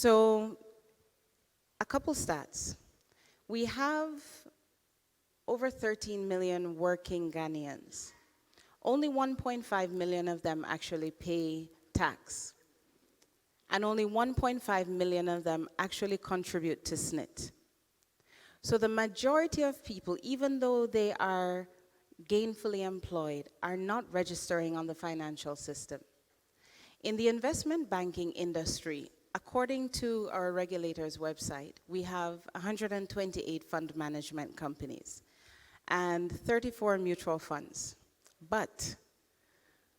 So, a couple stats. We have over 13 million working Ghanaians. Only 1.5 million of them actually pay tax. And only 1.5 million of them actually contribute to SNIT. So the majority of people, even though they are gainfully employed, are not registering on the financial system. In the investment banking industry, according to our regulator's website, we have 128 fund management companies and 34 mutual funds. But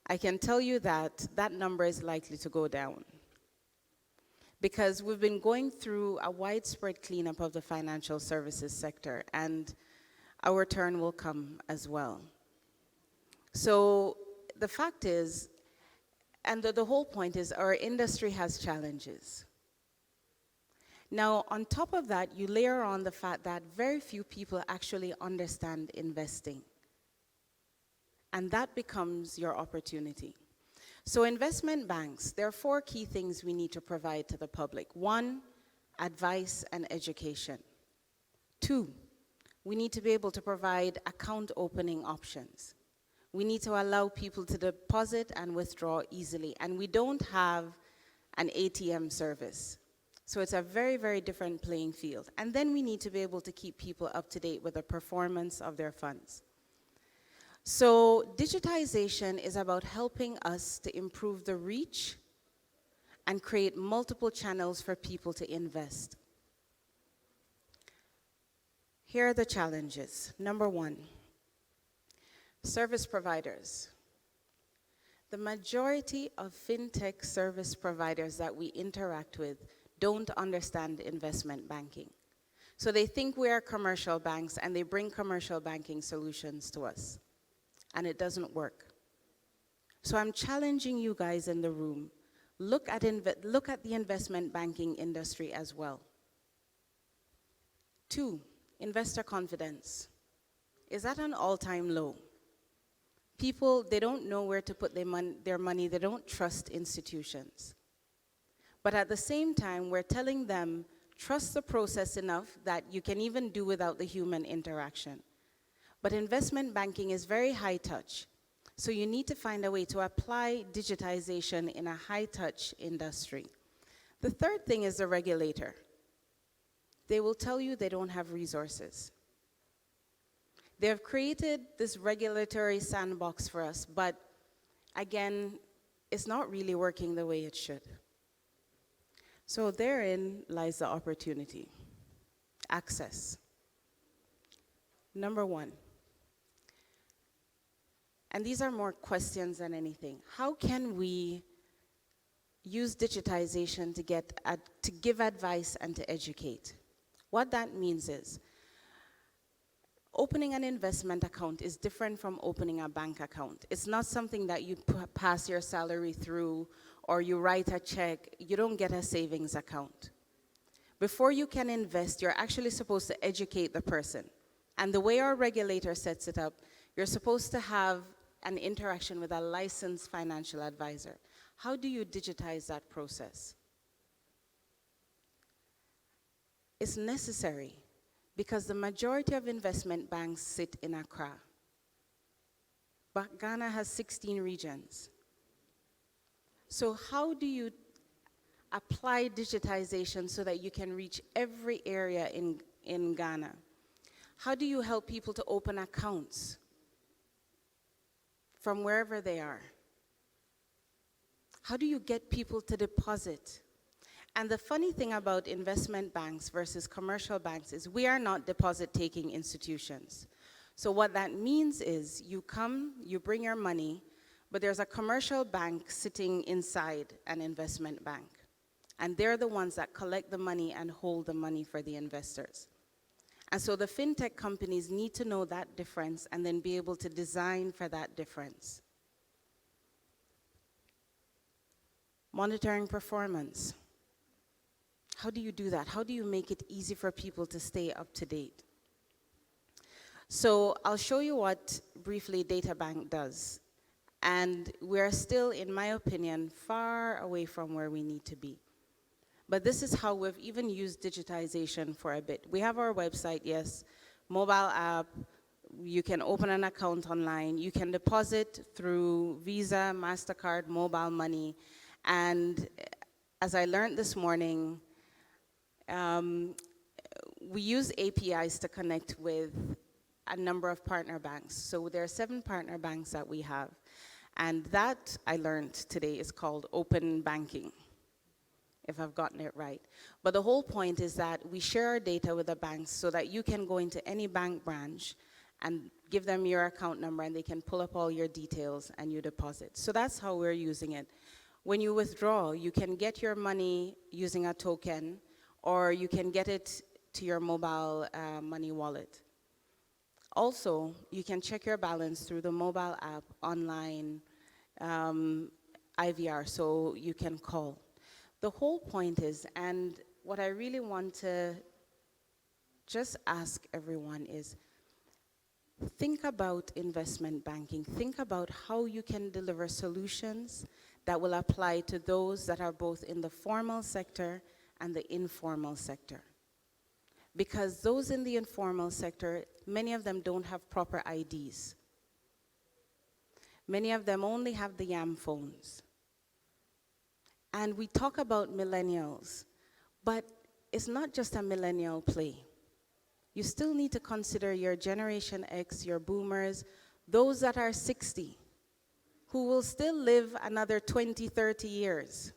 I can tell you that that number is likely to go down, because we've been going through a widespread cleanup of the financial services sector, and our turn will come as well. So the fact is, and the whole point is, our industry has challenges. Now, on top of that, you layer on the fact that very few people actually understand investing. And that becomes your opportunity. So investment banks, there are 4 key things we need to provide to the public. 1, advice and education. 2, we need to be able to provide account opening options. We need to allow people to deposit and withdraw easily. And we don't have an ATM service. So it's a very, very different playing field. And then we need to be able to keep people up to date with the performance of their funds. So digitization is about helping us to improve the reach and create multiple channels for people to invest. Here are the challenges. Number 1, service providers. The majority of fintech service providers that we interact with don't understand investment banking. So they think we are commercial banks and they bring commercial banking solutions to us. And it doesn't work. So I'm challenging you guys in the room, look at the investment banking industry as well. 2, investor confidence is at an all-time low. People, they don't know where to put their money, they don't trust institutions. But at the same time, we're telling them, trust the process enough that you can even do without the human interaction. But investment banking is very high touch. So you need to find a way to apply digitization in a high touch industry. The third thing is the regulator. They will tell you they don't have resources. They have created this regulatory sandbox for us, but again, it's not really working the way it should. So therein lies the opportunity. Access. Number 1. And these are more questions than anything. How can we use digitization to give advice and to educate? What that means is, opening an investment account is different from opening a bank account. It's not something that you pass your salary through or you write a check. You don't get a savings account. Before you can invest, you're actually supposed to educate the person. And the way our regulator sets it up, you're supposed to have an interaction with a licensed financial advisor. How do you digitize that process? It's necessary because the majority of investment banks sit in Accra. But Ghana has 16 regions. So how do you apply digitization so that you can reach every area in Ghana? How do you help people to open accounts from wherever they are? How do you get people to deposit? And the funny thing about investment banks versus commercial banks is we are not deposit-taking institutions. So what that means is you come, you bring your money, but there's a commercial bank sitting inside an investment bank. And they're the ones that collect the money and hold the money for the investors. And so the fintech companies need to know that difference and then be able to design for that difference. Monitoring performance. How do you do that? How do you make it easy for people to stay up to date? So I'll show you what, briefly, Databank does. And we're still, in my opinion, far away from where we need to be. But this is how we've even used digitization for a bit. We have our website, yes, mobile app, you can open an account online, you can deposit through Visa, MasterCard, mobile money, and as I learned this morning, we use APIs to connect with a number of partner banks. So there are 7 partner banks that we have, and that I learned today is called open banking, if I've gotten it right. But the whole point is that we share our data with the banks so that you can go into any bank branch and give them your account number and they can pull up all your details and you deposit. So that's how we're using it. When you withdraw, you can get your money using a token, or you can get it to your mobile money wallet. Also, you can check your balance through the mobile app, online, IVR, so you can call. The whole point is, and what I really want to just ask everyone is, think about investment banking. Think about how you can deliver solutions that will apply to those that are both in the formal sector and the informal sector. Because those in the informal sector, many of them don't have proper IDs. Many of them only have the YAM phones. And we talk about millennials, but it's not just a millennial play. You still need to consider your Generation X, your boomers, those that are 60, who will still live another 20, 30 years.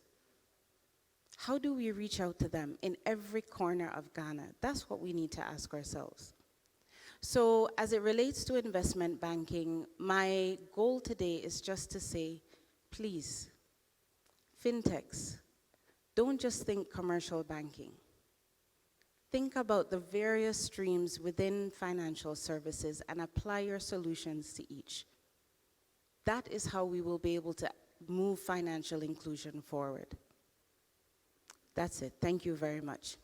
How do we reach out to them in every corner of Ghana? That's what we need to ask ourselves. So as it relates to investment banking, my goal today is just to say, please, fintechs, don't just think commercial banking. Think about the various streams within financial services and apply your solutions to each. That is how we will be able to move financial inclusion forward. That's it. Thank you very much.